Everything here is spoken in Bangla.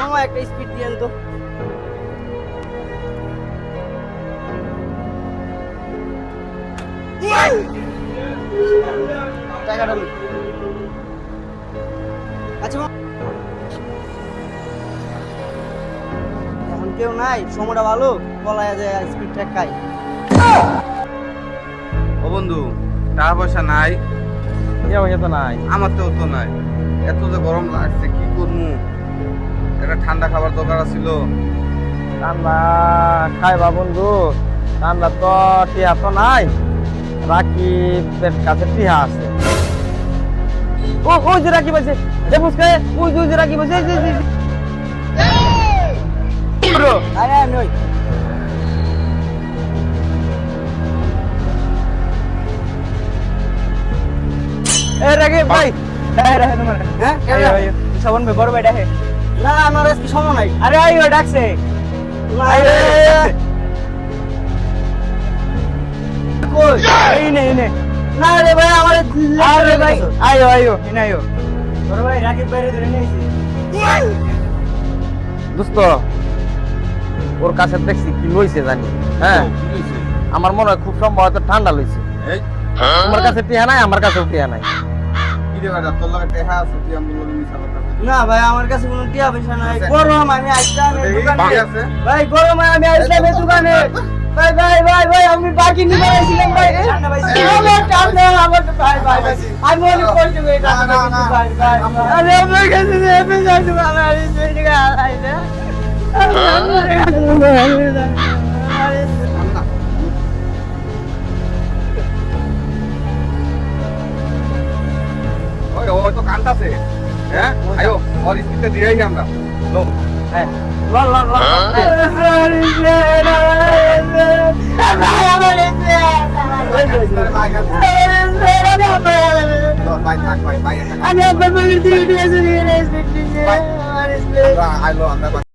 মামা একটা স্পিড দিয়েন তো। টাকাটা নিন। আচ্ছা মামা, এখন কেউ নাই, সময়টা ভালো, বলা যায় স্পিড ঠেকাই। ও বন্ধু, টাকা পয়সা নাই? তো নাই। আমার তো নাই। এত যে গরম লাগছে, কি করবো? একটা ঠান্ডা খাবার দরকার ছিল। ঠান্ডা খাইবা বন্ধু? ঠান্ডা তো টিয়া তো নাই, রাকিবের কাছে টিয়া আছে। ওই যে রাকিব আছে, ওই যে রাকিব আছে। আরে আমি ওই রাকিব ভাই, হ্যাঁ শ্রবণ ভাই বড় ভাই ডাকে। না, আমার আজকে সময় নাই। আরে আইও ডাকছে। কই? এই নে না রে ভাই, আমার আরে ভাই আইও এনে আইও। বড় ভাই রাকিব বাইরে ধরে নিয়েছি। দোস্ত, ওর কাছে দেখছি কি লইছে জানি। হ্যাঁ, আমার মনে হয় খুব সম্ভবত ঠান্ডা লইছে। এই তোমার কাছে টিয়া নাই, আমার কাছেও টিয়া নাই। কি রে ভাই, তোর লাগে টেহা আছে, তুই আমি বলি মিছা কথা বলছিস। না ভাই, আমার কাছে কোনো টিয়া পয়সা নাই। আছে? গরম, আমি আসলাম এই দেখি, দোকানে। কি আছে? ভাই গরম, আমি আসলাম এই দোকানে। ভাই ভাই ভাই ভাই, আমি বাকি নিতে পারছিলাম ভাই। ঠান্ডা ভাই, আমার ঠান্ডা, আমার ভাই ভাই ভাই, আমি অনেক কষ্ট করে ঠান্ডা ভাই ভাই। আরে আমার কাছে এমনি যাইতে ভালো আরে সেই জায়গা আইছে। ওই তো কান্দাছে। হ্যাঁ, আয়ো, ওর স্পিডে দিয়েই আমরা। লো, হ্যাঁ, লন লন লন। ভাই, আমি আপনার বাড়ির দিকে নিয়ে যাই। আইলো আমরা